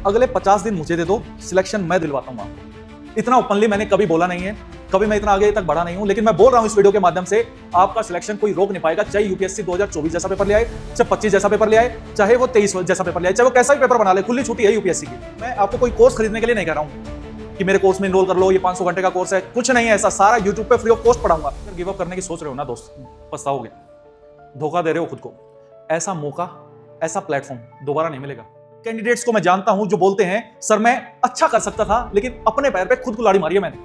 अगले 50 दिन मुझे दे दो, सिलेक्शन मैं दिलवाता हूं आपको। इतना ओपनली मैंने कभी बोला नहीं है, कभी मैं इतना आगे तक बढ़ा नहीं हूं, लेकिन मैं बोल रहा हूं इस वीडियो के माध्यम से, आपका सिलेक्शन कोई रोक नहीं पाएगा। चाहे यूपीएससी 2024 जैसा पेपर ले आए, चाहे 25 जैसा पेपर ले आए, चाहे वो 23 जैसा पेपर ले आए, चाहे वो कैसा भी पेपर बना ले, खुली छुट्टी है यूपीएससी की। मैं आपको कोई कोर्स खरीदने के लिए नहीं कह रहा हूं कि मेरे कोर्स में इनरोल कर लो, ये 500 घंटे का कोर्स है, कुछ नहीं है ऐसा, सारा यूट्यूब पे फ्री ऑफ कॉस्ट पढ़ाऊंगा। अगर गिव अप करने की सोच रहे हो ना दोस्त, पछताओगे, धोखा दे रहे हो खुद को। ऐसा मौका, ऐसा प्लेटफॉर्म दोबारा नहीं मिलेगा। कैंडिडेट्स को मैं जानता हूं जो बोलते हैं सर मैं अच्छा कर सकता था, लेकिन अपने पैर पे खुद कुल्हाड़ी मारी है मैंने।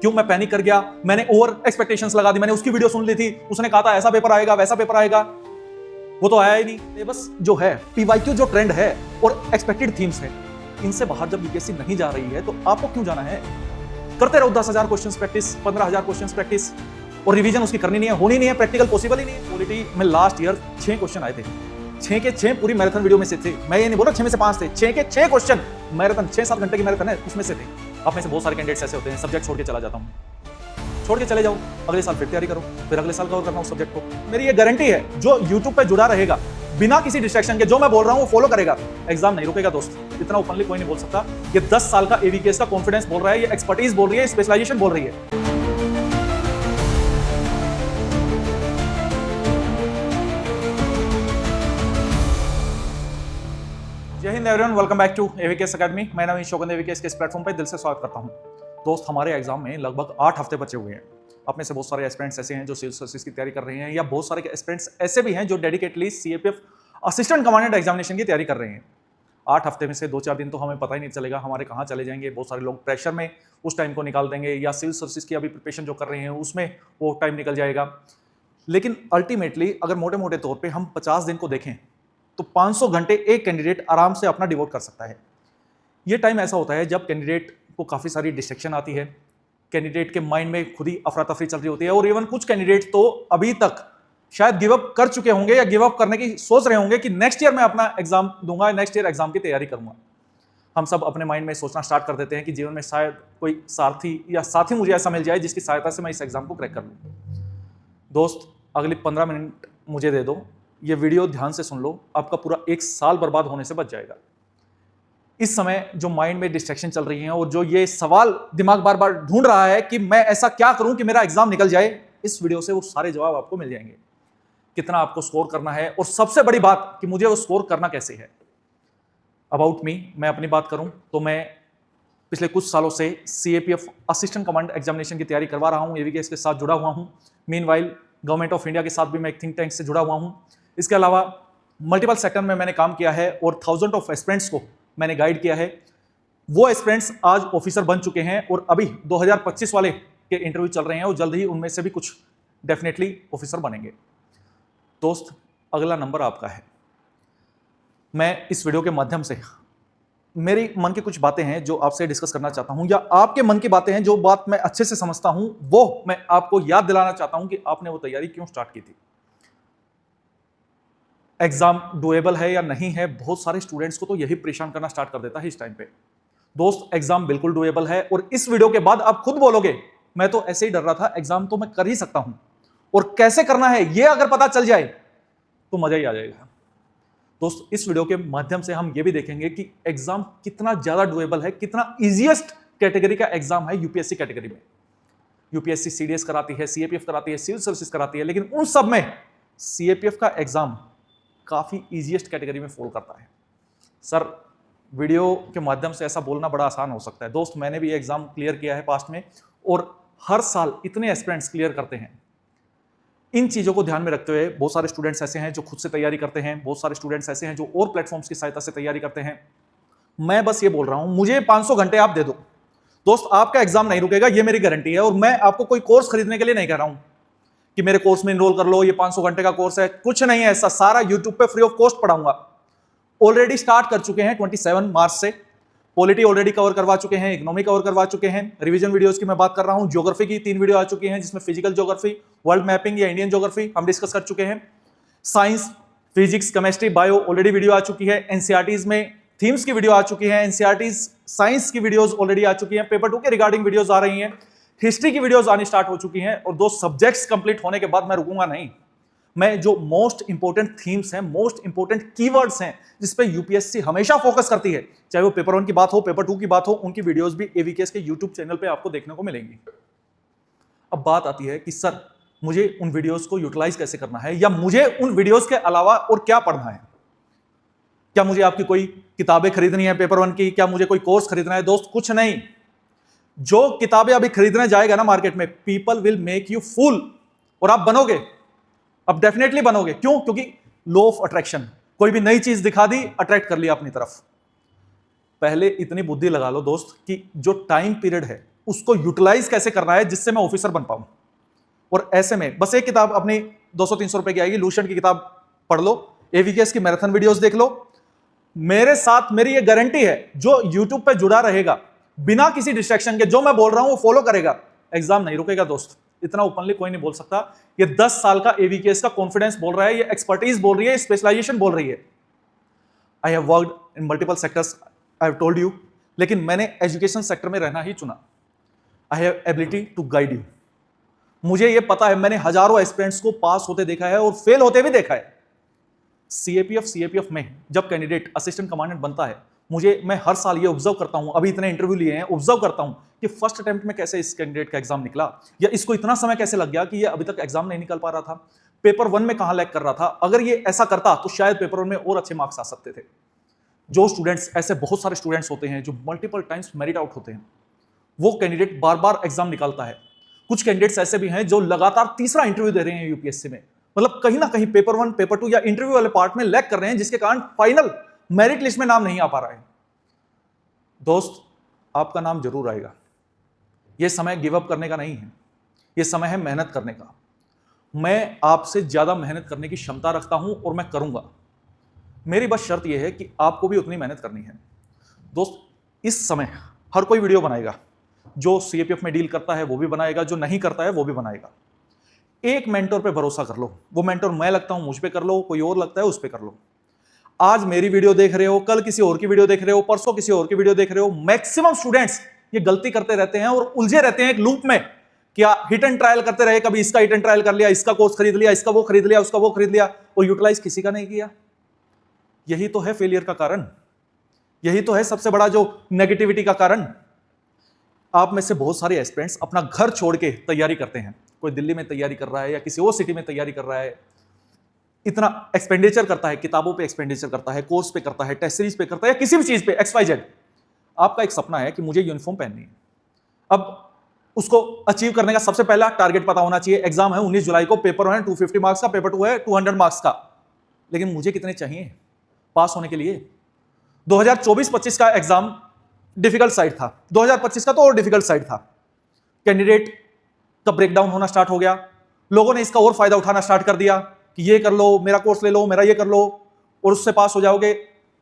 क्यों? मैं पैनिक कर गया, मैंने ओवर एक्सपेक्टेशंस लगा दी, मैंने उसकी वीडियो सुन ली थी, उसने कहा था ऐसा पेपर आएगा, वैसा पेपर आएगा, वो तो आया ही नहीं। बस जो है पीवाईक्यू जो ट्रेंड है और एक्सपेक्टेड थीम्स है, इनसे बाहर जब यूपीएससी नहीं जा रही है तो आपको क्यों जाना है? करते रहो 10,000 क्वेश्चन प्रैक्टिस, 15,000 क्वेश्चन प्रैक्टिस, और रिवीजन उसकी करनी नहीं है, होनी नहीं है, प्रैक्टिकल पॉसिबल ही नहीं है। पॉलिटी में लास्ट ईयर 6 क्वेश्चन आए थे, 6 के 6 पूरी मैराथन वीडियो में से थे। मैं ये नहीं बोल रहा 6 में से 5 थे, 6 के 6 क्वेश्चन मैराथन, 6-7 घंटे की मैराथन है, उसमें से थे। आप में से बहुत सारे कैंडिडेट्स ऐसे होते हैं, सब्जेक्ट छोड़ के चला जाता हूं, छोड़ के चले जाओ, अगले साल फिर तैयारी करो, फिर अगले साल कवर करना उस सब्जेक्ट को। मेरी ये गारंटी है, जो यूट्यूब पे जुड़ा रहेगा बिना किसी डिस्ट्रैक्शन के, जो मैं बोल रहा हूं वो फॉलो करेगा, एग्जाम नहीं रुकेगा दोस्त। इतना ओपनली कोई नहीं बोल सकता। ये 10 साल का एवीकेएस का कॉन्फिडेंस बोल रहा है, ये एक्सपर्टीज बोल रही है, स्पेशलाइजेशन बोल रही है। जय हिंद everyone, welcome back to AVKS academy. मैं नाम शोगन, एवीकेएस के इस प्लेटफॉर्म पर दिल से स्वागत करता हूं। दोस्त, हमारे एग्जाम में लगभग 8 हफ्ते बचे हुए हैं। अपने से बहुत सारे एस्पिरेंट्स ऐसे हैं जो सिविल सर्विसेज की तैयारी कर रहे हैं, या बहुत सारे एस्पिरेंट्स ऐसे भी हैं जो dedicatedly CAPF assistant commandant examination की तैयारी कर रहे हैं। 8 हफ्ते में से 2-4 दिन तो हमें पता ही नहीं चलेगा हमारे कहाँ चले जाएंगे। बहुत सारे लोग प्रेशर में उस टाइम को निकाल देंगे, या सिविल सर्विसेज की अभी प्रिपरेशन जो कर रहे हैं उसमें वो टाइम निकल जाएगा। लेकिन अल्टीमेटली अगर मोटे मोटे तौर पर हम 50 दिन को देखें तो 500 घंटे एक कैंडिडेट आराम से अपना डिवोट कर सकता है। ये टाइम ऐसा होता है जब कैंडिडेट को काफ़ी सारी डिस्ट्रैक्शन आती है, कैंडिडेट के माइंड में खुद ही अफरा तफरी चल रही होती है, और इवन कुछ कैंडिडेट तो अभी तक शायद गिव अप कर चुके होंगे या गिव अप करने की सोच रहे होंगे कि नेक्स्ट ईयर मैं अपना एग्जाम दूंगा, नेक्स्ट ईयर एग्जाम की तैयारी करूंगा। हम सब अपने माइंड में सोचना स्टार्ट कर देते हैं कि जीवन में शायद कोई सारथी या साथी मुझे ऐसा मिल जाए जिसकी सहायता से मैं इस एग्जाम को क्रैक कर लूँ। दोस्त, अगले 15 मिनट मुझे दे दो, ये वीडियो ध्यान से सुन लो, आपका पूरा 1 साल बर्बाद होने से बच जाएगा। इस समय जो माइंड में डिस्ट्रैक्शन चल रही है और जो ये सवाल दिमाग बार बार ढूंढ रहा है कि मैं ऐसा क्या करूं कि मेरा एग्जाम निकल जाए, इस वीडियो से वो सारे जवाब आपको मिल जाएंगे। कितना आपको स्कोर करना है, और सबसे बड़ी बात कि मुझे वो स्कोर करना कैसे है। अबाउट मी, मैं अपनी बात करूं तो मैं पिछले कुछ सालों से सीएपीएफ असिस्टेंट कमांड एग्जामिनेशन की तैयारी करवा रहा हूं, एवीकेएस के साथ जुड़ा हुआ हूं। मीनवाइल गवर्नमेंट ऑफ इंडिया के साथ भी मैं एक थिंक टैंक से जुड़ा हुआ हूं। इसके अलावा मल्टीपल सेक्टर में मैंने काम किया है और थाउजेंड ऑफ एस्पिरेंट्स को मैंने गाइड किया है। वो एस्पिरेंट्स आज ऑफिसर बन चुके हैं, और अभी 2025 वाले के इंटरव्यू चल रहे हैं, और जल्द ही उनमें से भी कुछ डेफिनेटली ऑफिसर बनेंगे। दोस्त, अगला नंबर आपका है। मैं इस वीडियो के माध्यम से मेरी मन की कुछ बातें हैं जो आपसे डिस्कस करना चाहता हूं, या आपके मन की बातें हैं जो बात मैं अच्छे से समझता हूं, वो मैं आपको याद दिलाना चाहता हूं कि आपने वो तैयारी क्यों स्टार्ट की थी। एग्जाम डुएबल है या नहीं है, बहुत सारे स्टूडेंट्स को तो यही परेशान करना स्टार्ट कर देता है इस टाइम पे। दोस्त, एग्जाम बिल्कुल डुएबल है, और इस वीडियो के बाद आप खुद बोलोगे मैं तो ऐसे ही डर रहा था, एग्जाम तो मैं कर ही सकता हूं, और कैसे करना है ये अगर पता चल जाए तो मजा ही आ जाएगा। दोस्त, इस वीडियो के माध्यम से हम ये भी देखेंगे कि एग्जाम कितना ज्यादा डुएबल है, कितना इजीएस्ट कैटेगरी का एग्जाम है यूपीएससी कैटेगरी में। यूपीएससी सीडीएस कराती है, सीएपीएफ कराती है, सिविल सर्विसेज कराती है, लेकिन उन सब में सीएपीएफ का एग्जाम काफी इजीएस्ट कैटेगरी में फॉल करता है। सर, वीडियो के माध्यम से ऐसा बोलना बड़ा आसान हो सकता है। दोस्त, मैंने भी एग्जाम क्लियर किया है पास्ट में, और हर साल इतने एस्पिरेंट्स क्लियर करते हैं। इन चीजों को ध्यान में रखते हुए बहुत सारे स्टूडेंट्स ऐसे हैं जो खुद से तैयारी करते हैं, बहुत सारे स्टूडेंट्स ऐसे हैं जो और प्लेटफॉर्म्स की सहायता से तैयारी करते हैं। मैं बस ये बोल रहा हूं, मुझे 500 घंटे आप दे दो दोस्त, आपका एग्जाम नहीं रुकेगा, ये मेरी गारंटी है। और मैं आपको कोई कोर्स खरीदने के लिए नहीं कह रहा हूं कि मेरे कोर्स में इनरोल कर लो, ये 500 घंटे का कोर्स है, कुछ नहीं है ऐसा, सारा यूट्यूब पे फ्री ऑफ कॉस्ट पढ़ाऊंगा। ऑलरेडी स्टार्ट कर चुके हैं 27 मार्च से। पॉलिटी ऑलरेडी कवर करवा चुके हैं, इकोनॉमी कवर करवा चुके हैं, रिवीजन वीडियोस की मैं बात कर रहा हूं, ज्योग्राफी की 3 वीडियो आ चुकी हैं, जिसमें फिजिकल ज्योग्राफी, वर्ल्ड मैपिंग या इंडियन ज्योग्राफी हम डिस्कस कर चुके हैं। Science, physics, chemistry, bio already video आ चुकी है। एनसीईआरटीज में थीम्स की वीडियो आ चुकी है, एनसीईआरटीज साइंस की वीडियोस ऑलरेडी आ चुकी हैं, पेपर 2 के रिगार्डिंग वीडियोस आ रही हैं, हिस्ट्री की वीडियोस आनी स्टार्ट हो चुकी हैं। और 2 सब्जेक्ट्स कंप्लीट होने के बाद मैं रुकूंगा नहीं, मैं जो मोस्ट इंपोर्टेंट थीम्स हैं, मोस्ट इंपोर्टेंट कीवर्ड्स हैं जिस पे यूपीएससी हमेशा फोकस करती है, चाहे वो पेपर 1 की बात हो, पेपर 2 की बात हो, उनकी वीडियोस भी एवीकेएस के यूट्यूब चैनल पे आपको देखने को मिलेंगी। अब बात आती है कि सर मुझे उन वीडियोस को यूटिलाइज कैसे करना है, या मुझे उन वीडियोस के अलावा और क्या पढ़ना है। क्या मुझे आपकी कोई किताबें खरीदनी है पेपर 1 की, क्या मुझे कोई कोर्स खरीदना है? दोस्त कुछ नहीं। जो किताबें अभी खरीदने जाएगा ना मार्केट में, people will make you fool, और आप बनोगे, अब डेफिनेटली बनोगे। क्यों? क्योंकि लॉ ऑफ अट्रैक्शन, कोई भी नई चीज दिखा दी, अट्रैक्ट कर लिया अपनी तरफ। पहले इतनी बुद्धि लगा लो दोस्त कि जो टाइम पीरियड है उसको यूटिलाइज कैसे करना है जिससे मैं ऑफिसर बन पाऊं। और ऐसे में बस एक किताब अपनी 200-300 रुपए की आएगी, लूशन की किताब पढ़ लो, एवीकेएस की मैराथन वीडियोस देख लो। मेरे साथ मेरी ये गारंटी है, जो यूट्यूब पे जुड़ा रहेगा बिना किसी डिस्ट्रैक्शन के, जो मैं बोल रहा हूं वो फॉलो करेगा, एग्जाम नहीं रुकेगा दोस्त। इतना ओपनली कोई नहीं बोल सकता। ये 10 साल का एवीकेएस का कॉन्फिडेंस बोल रहा है, ये एक्सपर्टीज बोल रही है, स्पेशलाइजेशन बोल रही है। I have worked in multiple sectors, I have told you, लेकिन मैंने एजुकेशन सेक्टर में रहना ही चुना। I have ability to guide you. मुझे ये पता है, मैंने हजारों एस्पिरेंट्स को पास होते देखा है और फेल होते भी देखा है। सीएपीएफ में जब कैंडिडेट असिस्टेंट कमांडेंट बनता है, मैं हर साल ये ऑब्जर्व करता हूं, अभी इतने इंटरव्यू लिए हैं, ऑब्जर्व करता हूं कि फर्स्ट अटेम्प्ट में कैसे इस कैंडिडेट का एग्जाम निकला, या इसको इतना समय कैसे लग गया कि ये अभी तक एग्जाम नहीं निकल पा रहा था, पेपर 1 में कहां लैग कर रहा था। अगर ये ऐसा करता तो शायद पेपर 1 में और अच्छे मार्क्स आ सकते थे। जो स्टूडेंट्स, ऐसे बहुत सारे स्टूडेंट्स होते हैं जो मल्टीपल टाइम्स मेरिट आउट होते हैं, वो कैंडिडेट बार बार एग्जाम निकालता है। कुछ कैंडिडेट्स ऐसे भी हैं जो लगातार तीसरा इंटरव्यू दे रहे हैं यूपीएससी में, मतलब कहीं ना कहीं पेपर 1, पेपर 2 या इंटरव्यू वाले पार्ट में लैग कर रहे हैं, जिसके कारण फाइनल मेरिट लिस्ट में नाम नहीं आ पा रहा है। दोस्त, आपका नाम जरूर आएगा। यह समय गिव अप करने का नहीं है, यह समय है मेहनत करने का। मैं आपसे ज्यादा मेहनत करने की क्षमता रखता हूं और मैं करूंगा। मेरी बस शर्त यह है कि आपको भी उतनी मेहनत करनी है। दोस्त, इस समय हर कोई वीडियो बनाएगा, जो सीएपीएफ में डील करता है वो भी बनाएगा, जो नहीं करता है वो भी बनाएगा। एक मेंटोर पे भरोसा कर लो, वो मेंटोर मैं लगता हूं मुझ पे कर लो, कोई और लगता है उस पे कर लो। आज मेरी वीडियो देख रहे हो, कल किसी और की वीडियो देख रहे हो, परसों किसी और की वीडियो देख रहे हो। मैक्सिमम स्टूडेंट्स ये गलती करते रहते हैं और उलझे रहते हैं एक लूप में, क्या हिट एंड ट्रायल करते रहे, कभी इसका हिट एंड ट्रायल कर लिया, इसका कोर्स खरीद लिया, इसका वो खरीद लिया, उसका वो खरीद लिया, और यूटिलाइज किसी का नहीं किया। यही तो है फेलियर का कारण, यही तो है सबसे बड़ा जो नेगेटिविटी का कारण। आप में से बहुत सारे एस्पिरेंट्स अपना घर छोड़ के तैयारी करते हैं, कोई दिल्ली में तैयारी कर रहा है या किसी और सिटी में तैयारी कर रहा है, इतना एक्सपेंडिचर करता है, किताबों पे एक्सपेंडिचर करता है, कोर्स पे करता है, टेस्ट सीरीज पे करता है, या किसी भी चीज पे XYZ। आपका एक सपना है कि मुझे यूनिफॉर्म पहननी है। अब उसको अचीव करने का सबसे पहला टारगेट पता होना चाहिए। एग्जाम है 19 जुलाई को, पेपर 1 है 250 मार्क्स का, पेपर 2 है 200 मार्क्स का, लेकिन मुझे कितने चाहिए पास होने के लिए? 2024-25 का एग्जाम डिफिकल्ट साइड था, 2025 का तो और डिफिकल्ट साइड था। कैंडिडेट का ब्रेकडाउन होना स्टार्ट हो गया, लोगों ने इसका और फायदा उठाना स्टार्ट कर दिया कि ये कर लो, मेरा कोर्स ले लो, मेरा ये कर लो और उससे पास हो जाओगे।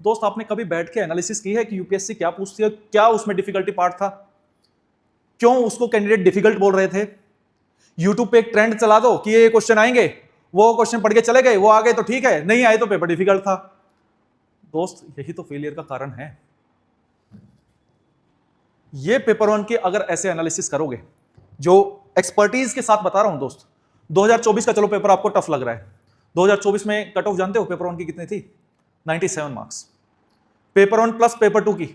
दोस्त, आपने कभी बैठ के एनालिसिस की है कि यूपीएससी क्या पूछती है, क्या उसमें डिफिकल्टी पार्ट था, क्यों उसको कैंडिडेट डिफिकल्ट बोल रहे थे? यूट्यूब पे एक ट्रेंड चला दो कि ये क्वेश्चन आएंगे, वो क्वेश्चन पढ़ के चले गए, वो आ गए तो ठीक है, नहीं आए तो पेपर डिफिकल्ट था। दोस्त, यही तो फेलियर का कारण है। ये पेपर 1 के अगर ऐसे एनालिसिस करोगे, जो एक्सपर्टीज के साथ बता रहा हूं दोस्त, 2024 का चलो पेपर आपको टफ लग रहा है, 2024 में कट ऑफ जानते हो पेपर 1 की कितनी थी? 97 मार्क्स। पेपर 1 प्लस पेपर 2 की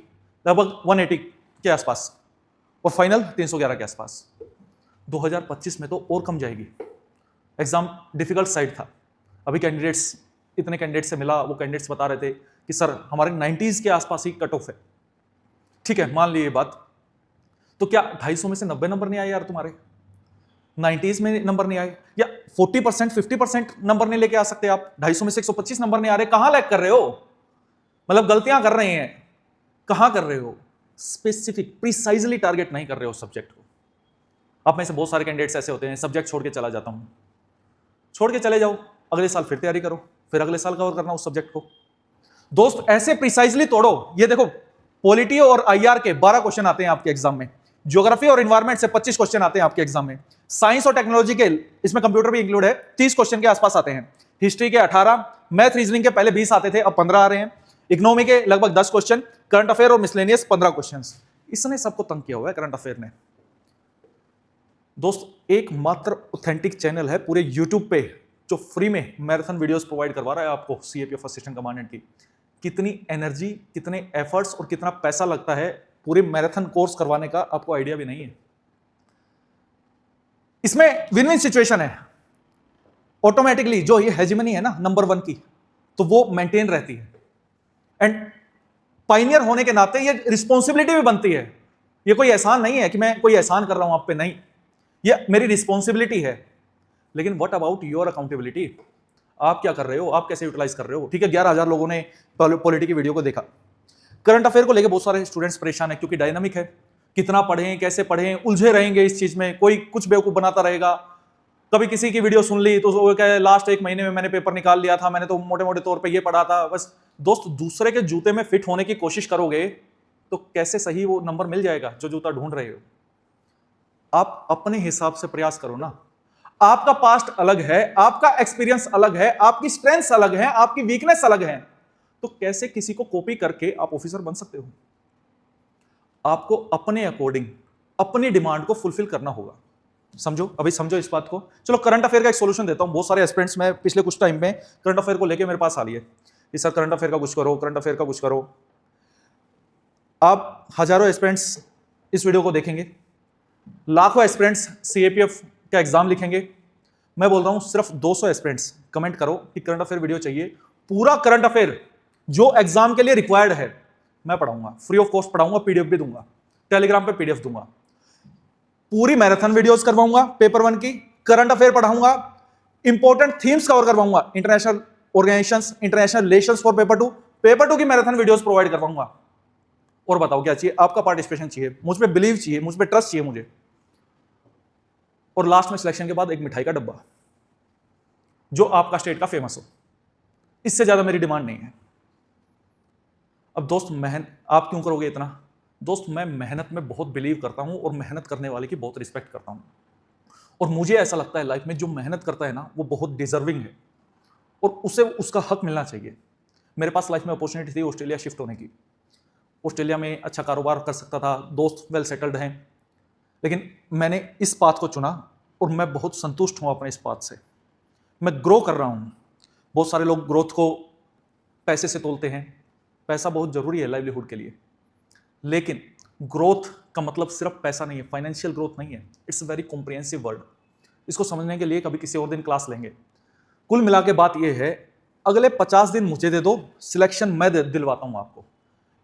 लगभग 180 के आसपास, और फाइनल 311 के आसपास। 2025 में तो और कम जाएगी। एग्जाम डिफिकल्ट साइड था। अभी कैंडिडेट्स, इतने कैंडिडेट से मिला, वो कैंडिडेट्स बता रहे थे कि सर हमारे 90s के आसपास ही कट ऑफ है। ठीक है, मान ली ये बात, तो क्या 250 में से 90 नंबर नहीं आए यार तुम्हारे? 90s में नंबर नहीं आए, या 40%, 50% नंबर नहीं लेके आ सकते आप? 250 में से 125 नंबर नहीं आ रहे, कहां लैग कर रहे हो? मतलब गलतियां कर रहे हैं, कहां कर रहे हो? स्पेसिफिक, प्रिसाइजली टारगेट नहीं कर रहे हो सब्जेक्ट को। आप में से बहुत सारे कैंडिडेट्स ऐसे होते हैं, सब्जेक्ट छोड़ के चला जाता हूं। छोड़ के चले जाओ, अगले साल फिर तैयारी करो, फिर अगले साल कवर करना उस सब्जेक्ट को। दोस्त, ऐसे प्रिसाइजली तोड़ो। ये देखो, पॉलिटी और IR के 12 क्वेश्चन आते हैं आपके एग्जाम में, ज्योग्राफी और एनवायरमेंट से 25 क्वेश्चन आते हैं आपके एग्जाम में, साइंस और टेक्नोलॉजी के, इसमें कंप्यूटर भी इंक्लूड है, 30 क्वेश्चन के आसपास आते हैं, हिस्ट्री के 18, मैथ रीजनिंग के पहले 20 आते थे, अब 15 आ रहे हैं, इकोनॉमी के लगभग 10 क्वेश्चन, करंट अफेयर और मिसलेनियस 15 क्वेश्चन। इसने सबको तंग किया हुआ है करंट अफेयर ने। दोस्त, एकमात्र ऑथेंटिक चैनल है पूरे यूट्यूब पे जो फ्री में मैराथन वीडियोस प्रोवाइड करवा रहा है आपको सीएपीएफ असिस्टेंट कमांडेंट की, कितनी एनर्जी, कितने एफर्ट्स और कितना पैसा लगता है पूरे मैराथन कोर्स करवाने का, आपको आइडिया भी नहीं है। इसमें विन विन सिचुएशन है। ऑटोमेटिकली जो ये हेजिमनी है ना नंबर 1 की, तो वो मेंटेन रहती है, एंड पाइनियर होने के नाते ये रिस्पॉन्सिबिलिटी भी बनती है। ये कोई एहसान नहीं है कि मैं कोई एहसान कर रहा हूं आप पे, नहीं, ये मेरी रिस्पॉन्सिबिलिटी है। लेकिन व्हाट अबाउट योर अकाउंटेबिलिटी? आप क्या कर रहे हो, आप कैसे यूटिलाइज कर रहे हो? ठीक है, 11,000 लोगों ने पॉलिटी की वीडियो को देखा। करंट अफेयर को लेकर बहुत सारे स्टूडेंट्स परेशान है, क्योंकि डायनामिक है, कितना पढ़ें, कैसे पढ़ें, उलझे रहेंगे इस चीज में, कोई कुछ बेवकूफ बनाता रहेगा। कभी किसी की वीडियो सुन ली तो वो कहे लास्ट 1 महीने में मैंने पेपर निकाल लिया था, मैंने तो मोटे मोटे तौर पे ये पढ़ा था। बस दोस्त, दूसरे के जूते में फिट होने की कोशिश करोगे तो कैसे सही वो नंबर मिल जाएगा जो जूता ढूंढ रहे हो? आप अपने हिसाब से प्रयास करो ना। आपका पास्ट अलग है, आपका एक्सपीरियंस अलग है, आपकी स्ट्रेंथ्स अलग है, आपकी वीकनेस अलग है, तो कैसे किसी को कॉपी करके आप ऑफिसर बन सकते हो? आपको अपने अकॉर्डिंग अपनी डिमांड को फुलफिल करना होगा। समझो, अभी समझो इस बात को। चलो करंट अफेयर का एक सॉल्यूशन देता हूं। बहुत सारे एस्पिरेंट्स में पिछले कुछ टाइम में करंट अफेयर को लेके मेरे पास आ लिए कि सर करंट अफेयर का कुछ करो, करंट अफेयर का कुछ करो। आप हजारों एस्पिरेंट्स इस वीडियो को देखेंगे, लाखों एस्पिरेंट्स सीएपीएफ का एग्जाम लिखेंगे। मैं बोल रहा हूं सिर्फ 200 एस्पिरेंट्स कमेंट करो कि करंट अफेयर वीडियो चाहिए। पूरा करंट अफेयर जो एग्जाम के लिए रिक्वायर्ड है मैं पढ़ाऊंगा, फ्री ऑफ कॉस्ट पढ़ाऊंगा, पीडीएफ भी दूंगा, टेलीग्राम पे पीडीएफ दूंगा, पूरी मैराथन वीडियोस करवाऊंगा, पेपर 1 की करंट अफेयर पढ़ाऊंगा, इंपॉर्टेंट थीम्स कवर करवाऊंगा, international organisations, international relations for paper 2 की मैराथन वीडियोस प्रोवाइड करवाऊंगा। और बताओ क्या चाहिए? आपका पार्टिसिपेशन चाहिए, मुझ पे बिलीव चाहिए, मुझ पे ट्रस्ट चाहिए मुझे। और लास्ट में सिलेक्शन के बाद एक मिठाई का डब्बा जो आपका स्टेट का फेमस हो। इससे ज्यादा मेरी डिमांड नहीं है। अब दोस्त, आप क्यों करोगे इतना? दोस्त, मैं मेहनत में बहुत बिलीव करता हूं और मेहनत करने वाले की बहुत रिस्पेक्ट करता हूं। और मुझे ऐसा लगता है लाइफ में जो मेहनत करता है ना वो बहुत डिजर्विंग है और उसे उसका हक मिलना चाहिए। मेरे पास लाइफ में अपॉर्चुनिटी थी ऑस्ट्रेलिया शिफ्ट होने की। ऑस्ट्रेलिया में अच्छा कारोबार कर सकता था, दोस्त वेल सेटल्ड हैं, लेकिन मैंने इस पाथ को चुना और मैं बहुत संतुष्ट हूं अपने इस पाथ से। मैं ग्रो कर रहा हूं। बहुत सारे लोग ग्रोथ को पैसे से तोलते हैं। पैसा बहुत जरूरी है लाइवलीहुड के लिए, लेकिन ग्रोथ का मतलब सिर्फ पैसा नहीं है, फाइनेंशियल ग्रोथ नहीं है। It's a very comprehensive word. इसको समझने के लिए कभी किसी और दिन क्लास लेंगे। कुल मिला के बात यह है, अगले 50 दिन मुझे दे दो, सिलेक्शन मैं दिलवाता हूं आपको।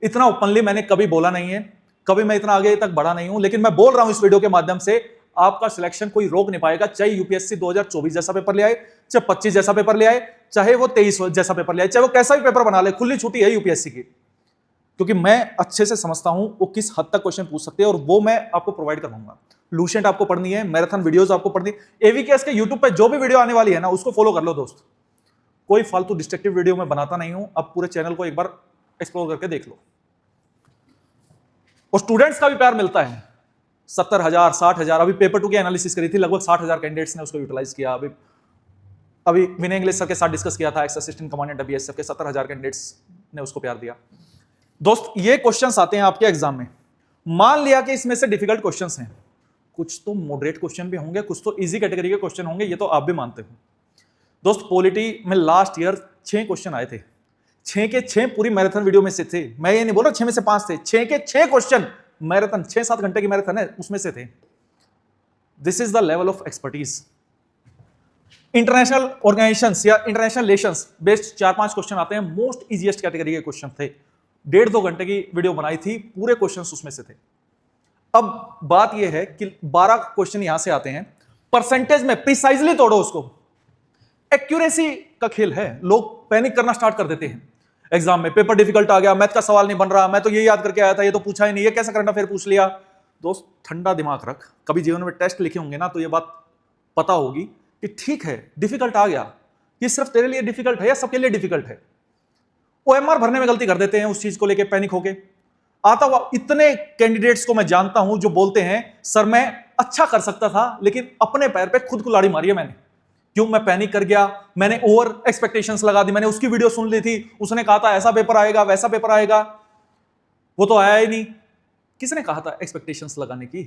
इतना ओपनली मैंने कभी बोला नहीं है, कभी मैं इतना आगे तक बढ़ा नहीं हूं, लेकिन मैं बोल रहा हूं इस वीडियो के माध्यम से, आपका सिलेक्शन कोई रोक नहीं पाएगा। चाहे यूपीएससी 2024 जैसा पेपर ले आए, चाहे 25 जैसा पेपर ले आए, चाहे वो 23 जैसा पेपर ले आए, चाहे वो कैसा भी पेपर बना ले, खुली छुट्टी है यूपीएससी की। क्योंकि मैं अच्छे से समझता हूं वो किस हद तक क्वेश्चन पूछ सकते हैं और वो मैं आपको प्रोवाइड करवाऊंगा। लूसेंट आपको पढ़नी है, मैराथन वीडियोस आपको पढ़नी है। एवीकेएस के यूट्यूब पे जो भी वीडियो आने वाली है ना उसको फॉलो कर लो दोस्त। कोई फालतू डिस्ट्रक्टिव वीडियो मैं बनाता नहीं हूं। अब पूरे चैनल को एक बार एक्सप्लोर करके देख लो। और स्टूडेंट्स का भी प्यार मिलता है। 70,000 60,000 अभी पेपर 2 की एनालिसिस करी थी, लगभग 60,000 कैंडिडेट्स ने उसको यूटिलाइज किया। अभी विनय इंग्लिश सर के साथ डिस्कस किया था, एक्स असिस्टेंट कमांडेंट बीएसएफ के, 70,000 कैंडिडेट्स ने उसको प्यार दिया। दोस्त, ये क्वेश्चंस आते हैं आपके एग्जाम में। मान लिया कि इसमें से डिफिकल्ट क्वेश्चंस हैं, कुछ तो मॉडरेट क्वेश्चन भी होंगे, कुछ तो इजी कैटेगरी के क्वेश्चन होंगे, ये तो आप भी मानते हो। दोस्त, पॉलिटी में लास्ट ईयर 6 क्वेश्चन आए थे, 6 के 6 पूरी मैराथन वीडियो में से थे। मैं ये नहीं बोल रहा 6 में से 5 थे, 6 के 6 क्वेश्चन मैराथन, 6-7 घंटे की मैराथन है उसमें से थे। This is the level of expertise. International organisations या इंटरनेशनल रिलेशंस बेस्ड 4-5 क्वेश्चन आते हैं, मोस्ट इजीएस्ट कैटेगरी के क्वेश्चन थे। 1.5-2 घंटे की वीडियो बनाई थी, पूरे क्वेश्चंस उसमें से थे। अब बात यह है कि 12 क्वेश्चन यहां से आते हैं, परसेंटेज में प्रिसाइजली तोड़ो उसको। एक्यूरेसी का खेल है, लोग पैनिक करना स्टार्ट कर देते हैं एग्जाम में। पेपर डिफिकल्ट आ गया, मैथ का सवाल नहीं बन रहा, मैं तो ये याद करके आया था, ये तो पूछा ही नहीं, ये कैसा करंट अफेयर पूछ लिया। दोस्त, ठंडा दिमाग रख। कभी जीवन में टेस्ट लिखे होंगे ना तो ये बात पता होगी कि ठीक है डिफिकल्ट आ गया, ये सिर्फ तेरे लिए डिफिकल्ट है या सबके लिए डिफिकल्ट है। ओएमआर भरने में गलती कर देते हैं उस चीज को लेके पैनिक होके। आता हुआ इतने कैंडिडेट्स को मैं जानता हूं जो बोलते हैं सर मैं अच्छा कर सकता था लेकिन अपने पैर पे खुद कुल्हाड़ी मारी है मैंने। क्यों? मैं पैनिक कर गया, मैंने ओवर एक्सपेक्टेशंस लगा दी, मैंने उसकी वीडियो सुन ली थी, उसने कहा था ऐसा पेपर आएगा वैसा पेपर आएगा, वो तो आया ही नहीं। किसने कहा था एक्सपेक्टेशंस लगाने की?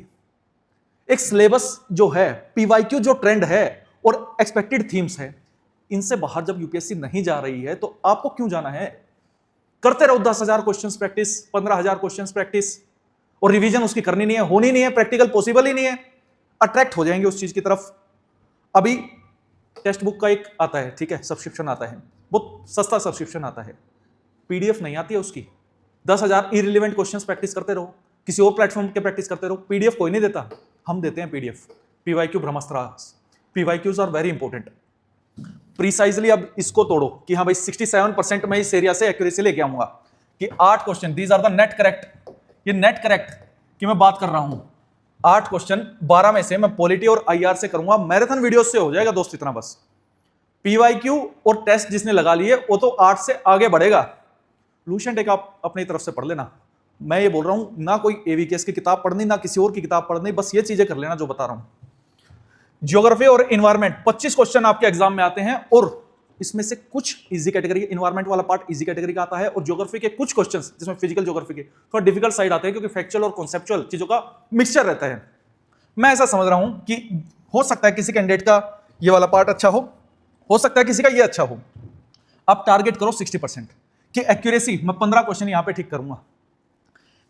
एक सिलेबस जो है, पीवाईक्यू जो ट्रेंड है और एक्सपेक्टेड थीम्स है, इनसे बाहर जब यूपीएससी नहीं जा रही है तो आपको क्यों जाना है? करते रहो 10,000 क्वेश्चंस प्रैक्टिस, 15,000 क्वेश्चंस प्रैक्टिस, और रिवीजन उसकी करनी नहीं है, होनी नहीं है, प्रैक्टिकल पॉसिबल ही नहीं है, अट्रैक्ट हो जाएंगे उस चीज की तरफ। अभी टेक्स्ट बुक का एक आता है, ठीक है, सब्सक्रिप्शन आता है, बहुत सस्ता सब्सक्रिप्शन आता है, पीडीएफ नहीं आती है उसकी। 10,000 इररिलेवेंट क्वेश्चंस प्रैक्टिस करते रहो, किसी और प्लेटफॉर्म के प्रैक्टिस करते रहो, पीडीएफ कोई नहीं देता, हम देते हैं पीडीएफ। पीवाईक्यू ब्रह्मास्त्र, PYQs are very important. Precisely अब इसको तोड़ो कि हाँ भाई 67% मैं इस एरिया से एक्यूरेसी लेके आऊंगा कि 8 question, these are the net correct, ये नेट करेक्ट की मैं बात कर रहा हूं। 8 क्वेश्चन 12 में से मैं पॉलिटी और आईआर से करूंगा, मैराथन वीडियो से हो जाएगा दोस्त, इतना बस। पीवाईक्यू और टेस्ट जिसने लगा लिए वो तो 8 से आगे बढ़ेगा। लूसेंट एक आप अपनी तरफ से पढ़ लेना, मैं ये बोल रहा हूं, ना कोई एवीकेएस की किताब पढ़नी, ना किसी और की किताब पढ़नी, बस ये चीजें कर लेना जो बता रहा हूं। ज्योग्राफी और एनवायरमेंट 25 क्वेश्चन आपके एग्जाम में आते हैं, और इसमें से कुछ इजी कैटेगरी, एनवायरमेंट वाला पार्ट इजी कैटेगरी का आता है, और ज्योग्राफी के कुछ क्वेश्चंस जिसमें फिजिकल ज्योग्राफी के थोड़ा डिफिकल्ट साइड आते हैं, क्योंकि फैक्चुअल और कॉन्सेप्चुअल चीजों का मिक्सचर रहता है। मैं ऐसा समझ रहा हूं कि हो सकता है किसी कैंडिडेट का ये वाला पार्ट अच्छा हो सकता है किसी का ये अच्छा हो। आप टारगेट करो 60% कि एक्यूरेसी मैं 15 क्वेश्चन यहां पे ठीक करूंगा।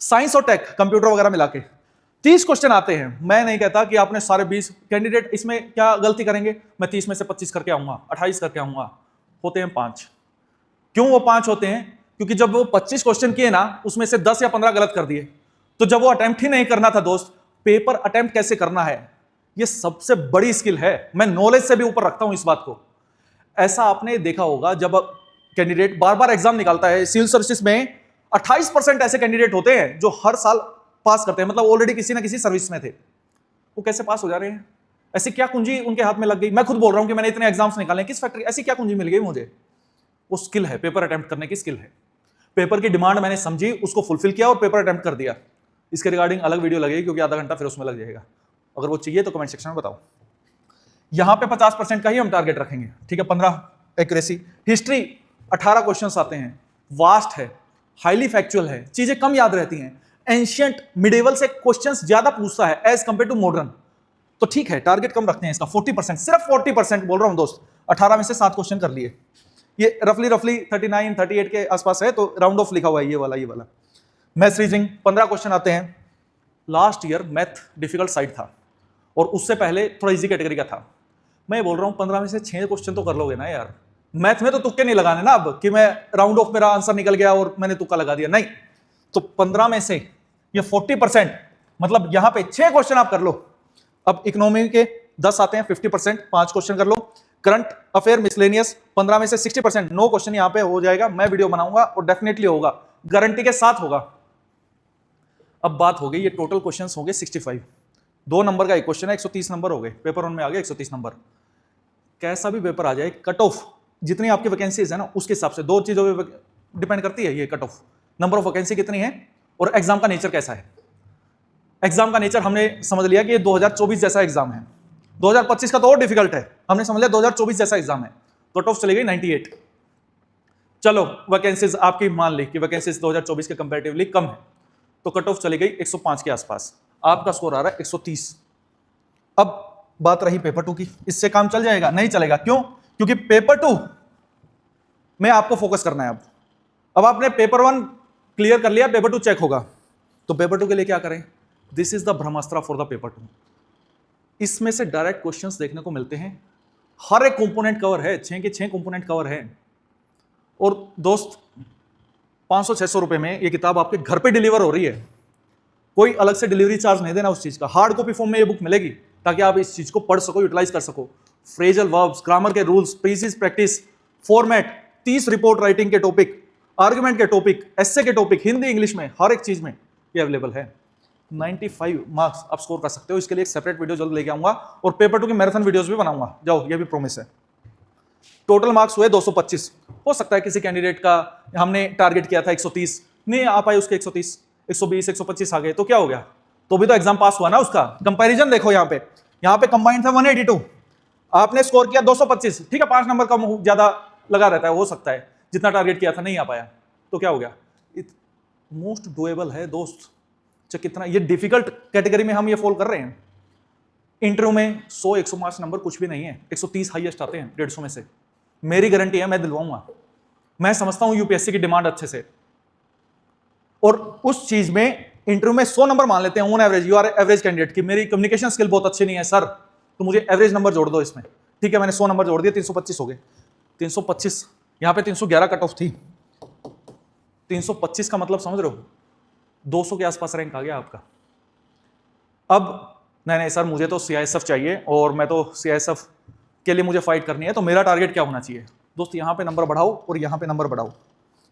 साइंस और टेक, कंप्यूटर वगैरह मिला के 30 क्वेश्चन आते हैं। मैं नहीं कहता कि आपने सारे 20 कैंडिडेट इसमें क्या गलती करेंगे, मैं 30 में से 25 करके आऊंगा, 28 करके आऊंगा, होते हैं 5। क्यों वो 5 होते हैं? क्योंकि जब वो 25 क्वेश्चन किए ना, उसमें से 10 या 15 गलत कर दिए, तो जब वो अटेम्प्ट ही नहीं करना था दोस्त, पेपर अटेम्प्ट कैसे करना है, ये सबसे बड़ी स्किल है। मैं नॉलेज से भी ऊपर रखता हूं इस बात को। ऐसा आपने देखा होगा जब कैंडिडेट बार बार एग्जाम निकालता है, सिविल सर्विसेज में 28% ऐसे कैंडिडेट होते हैं जो हर साल पास करते हैं, मतलब ऑलरेडी किसी ना किसी सर्विस में थे, वो कैसे पास हो जा रहे हैं? ऐसी क्या कुंजी उनके हाथ में लग गई? मैं खुद बोल रहा हूं कि मैंने इतने एग्जाम्स निकाले, किस फैक्ट्री, ऐसी क्या कुंजी मिल गई मुझे? वो स्किल है, पेपर अटेम्प्ट करने की स्किल है। पेपर की डिमांड मैंने समझी, उसको फुलफिल किया और पेपर अटेम्प्ट कर दिया। इसके रिगार्डिंग अलग वीडियो लगेगी, क्योंकि आधा घंटा फिर उसमें लग जाएगा। अगर वो चाहिए तो कमेंट सेक्शन में बताओ। यहां पे 50% का ही हम टारगेट रखेंगे, ठीक है। 15 एक्यूरेसी। हिस्ट्री 18 क्वेश्चंस आते हैं, वास्ट है, हाईली फैक्चुअल है, चीजें कम याद रहती हैं। एंशियंट मिडिवल से क्वेश्चंस ज्यादा पूछता है एज कंपेयर टू मॉडर्न, तो ठीक है टारगेट कम रखते हैं इसका 40%, सिर्फ 40% बोल रहा हूं दोस्त। 18 में से 7 क्वेश्चन कर लिए, ये रफली 39 38 के आसपास है, तो राउंड ऑफ लिखा हुआ है ये वाला। मैथ्स रीजनिंग 15 क्वेश्चन आते हैं। Last year math difficult side था, और उससे पहले थोड़ा इजी कैटेगरी का था। मैं बोल रहा हूं 15 में से 6 क्वेश्चन तो कर लोगे ना यार। मैथ में तो तुक्के नहीं लगाने ना अब, कि मैं राउंड ऑफ मेरा आंसर निकल गया और मैंने तुक्का लगा दिया, नहीं। तो 15 में से ये 40%, मतलब यहां पे 6 क्वेश्चन आप कर लो। अब इकोनॉमी के 10 आते हैं, 50%, 5 क्वेश्चन कर लो। करंट अफेयर मिसलेनियस 15 में से 60%, 9 क्वेश्चन यहां पे हो जाएगा। मैं वीडियो बनाऊंगा और डेफिनेटली होगा, गारंटी के साथ होगा। अब बात हो गई, ये टोटल क्वेश्चंस हो गए 65, 2 नंबर का एक क्वेश्चन है, 130 नंबर हो गए। पेपर 1 में आ गया 130 नंबर। कैसा भी पेपर आ जाए, कट ऑफ जितनी आपकी वैकेंसीज है ना, उसके हिसाब से 2 चीजों पे डिपेंड करती है ये cut off. Number of vacancy कितनी है और एग्जाम का नेचर कैसा है। एग्जाम का नेचर हमने समझ लिया कि ये 2024 जैसा एग्जाम है। 2025 का तो और डिफिकल्ट है, हमने समझ लिया 2024 जैसा एग्जाम है। कट ऑफ चली गई 98। चलो वैकेंसीज आपकी मान ली कि वैकेंसीज 2024 के कंपैरेटिवली कम है, तो कट ऑफ चली गई 105 के आसपास। आपका स्कोर आ रहा है 130। अब बात रही पेपर 2 की, इससे काम चल जाएगा? नहीं चलेगा। क्यों? क्योंकि पेपर 2 में आपको फोकस करना है। अब आपने पेपर 1 क्लियर कर लिया, पेपर 2 चेक होगा, तो पेपर 2 के लिए क्या करें? This is the Brahmastra for the paper 2। इसमें से डायरेक्ट क्वेश्चंस देखने को मिलते हैं, हर एक कंपोनेंट कवर है, 6 के 6 कंपोनेंट कवर है। और दोस्त 500-600 रुपए में ये किताब आपके घर पे डिलीवर हो रही है, कोई अलग से डिलीवरी चार्ज नहीं देना उस चीज का। हार्ड कॉपी फॉर्म में ये बुक मिलेगी ताकि आप इस चीज को पढ़ सको, यूटिलाइज कर सको। फ्रेजल वर्ब्स, ग्रामर के rules, precis practice, format, 30 report writing के टॉपिक, आर्गुमेंट के टॉपिक, एस्से के टॉपिक, हिंदी इंग्लिश में हर एक चीज में ये अवेलेबल है। 95 मार्क्स आप स्कोर कर सकते हो। इसके लिए एक सेपरेट वीडियो जल्द लेके आऊंगा, और पेपर 2 की मैराथन वीडियोस भी बनाऊंगा, जाओ, ये भी प्रॉमिस है। टोटल मार्क्स हुए 225। हो सकता है किसी कैंडिडेट का, हमने टारगेट किया था 130, नहीं आ पाए उसके 130, 120, 125 आ गए, तो क्या हो गया? तो भी तो एग्जाम पास हुआ ना उसका। कंपैरिजन देखो यहाँ पे कंबाइंड था 182, आपने स्कोर किया 225, ठीक है 5 नंबर कम ज्यादा लगा रहता है, हो सकता है जितना टारगेट किया था नहीं आ पाया, तो क्या हो गया? मोस्ट डुएबल है दोस्त। कितना ये डिफिकल्ट कैटेगरी में हम ये फॉल कर रहे हैं। इंटरव्यू में 100-105 नंबर कुछ भी नहीं है, 130 हाईएस्ट आते हैं 150 में से। मेरी गारंटी है, मैं दिलवाऊंगा। मैं समझता हूं यूपीएससी की डिमांड अच्छे से, और उस चीज में इंटरव्यू में 100 नंबर मान लेते हैं on average, you are average candidate की मेरी कम्युनिकेशन स्किल बहुत अच्छी नहीं है सर, तो मुझे एवरेज नंबर जोड़ दो इसमें। ठीक है, मैंने 100 नंबर जोड़ दिए, 325 हो गए। 325, यहां पे 311 कट ऑफ थी, 325 का मतलब समझ रहे हो, 200 के आसपास रैंक आ गया आपका। अब नहीं सर, मुझे तो सीआईएसएफ चाहिए और मैं तो सीआईएसएफ के लिए मुझे फाइट करनी है, तो मेरा टारगेट क्या होना चाहिए? दोस्त यहाँ पे नंबर बढ़ाओ और यहाँ पे नंबर बढ़ाओ,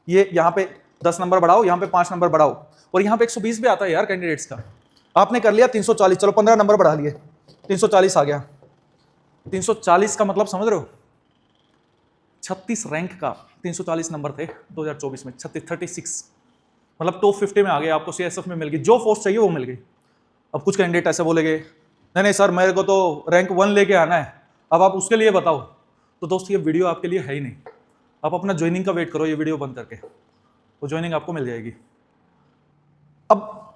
ये यहाँ पे 10 नंबर बढ़ाओ, यहाँ पे 5 नंबर बढ़ाओ, और यहाँ पे 120 भी आता है यार कैंडिडेट्स का। आपने कर लिया 340, चलो 15 नंबर बढ़ा लिए, 340 आ गया। 340 का मतलब समझ रहे हो, 36 रैंक का 340 नंबर थे 2024 में, 36, मतलब टॉप 50 में आ गए, आपको सीएसएफ में मिल गई, जो पोस्ट चाहिए वो मिल गई। अब कुछ कैंडिडेट ऐसे बोलेंगे नहीं नहीं सर मेरे को तो रैंक 1 लेके आना है, अब आप उसके लिए बताओ। तो दोस्त ये वीडियो आपके लिए है ही नहीं, आप अपना ज्वाइनिंग का वेट करो, ये वीडियो बंद करके, वो ज्वाइनिंग आपको मिल जाएगी। अब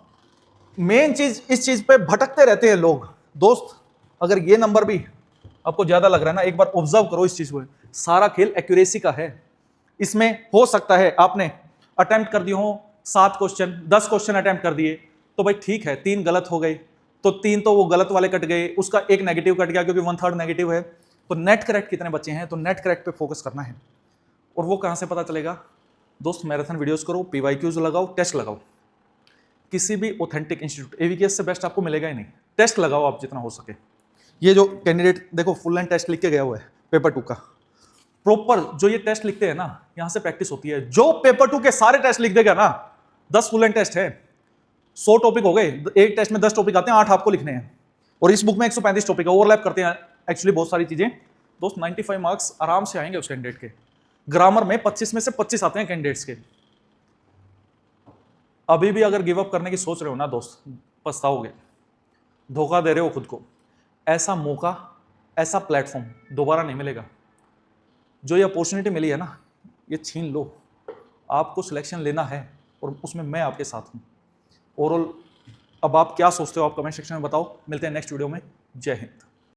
मेन चीज, इस चीज पे भटकते रहते हैं लोग। दोस्त अगर ये नंबर भी आपको ज्यादा लग रहा है ना, एक बार ऑब्जर्व करो इस चीज को, सारा खेल एक्यूरेसी का है। इसमें हो सकता है आपने अटेम्प्ट कर दिए हो 7 क्वेश्चन, 10 क्वेश्चन अटेम्प्ट कर दिए, तो भाई ठीक है 3 गलत हो गए, तो 3 तो वो गलत वाले कट गए, उसका एक नेगेटिव कट गया क्योंकि 1/3 नेगेटिव है, तो नेट करेक्ट कितने बचे हैं? तो नेट करेक्ट पे फोकस करना है। और वो कहां से पता चलेगा? दोस्त मैराथन वीडियोस करो, पीवाईक्यूज लगाओ, टेस्ट लगाओ, किसी भी ऑथेंटिक इंस्टीट्यूट एवीकेएस से बेस्ट आपको मिलेगा ही नहीं। टेस्ट लगाओ आप जितना हो सके। ये जो कैंडिडेट देखो फुल एंड टेस्ट लिख के गया हुआ है पेपर 2 का, प्रॉपर जो ये टेस्ट लिखते हैं ना, यहां से प्रैक्टिस होती है। जो पेपर 2 के सारे टेस्ट लिख देगा ना, 10 फुल एंड टेस्ट है, 100 टॉपिक हो गए, एक टेस्ट में 10 टॉपिक आते हैं, 8 आपको लिखने हैं, और इस बुक में 135 टॉपिक ओवरलैप करते हैं एक्चुअली बहुत सारी चीजें। दोस्त 95 मार्क्स आराम से आएंगे उस कैंडिडेट के। ग्रामर में 25 में से 25 आते हैं कैंडिडेट्स के। अभी भी अगर गिव अप करने की सोच रहे हो ना दोस्त, पछताओगे, धोखा दे रहे हो खुद को। ऐसा मौका, ऐसा प्लेटफॉर्म दोबारा नहीं मिलेगा। जो ये अपॉर्चुनिटी मिली है ना, ये छीन लो। आपको सिलेक्शन लेना है और उसमें मैं आपके साथ हूं। ओवरऑल अब आप क्या सोचते हो, आप कमेंट सेक्शन में बताओ। मिलते हैं नेक्स्ट वीडियो में। जय हिंद।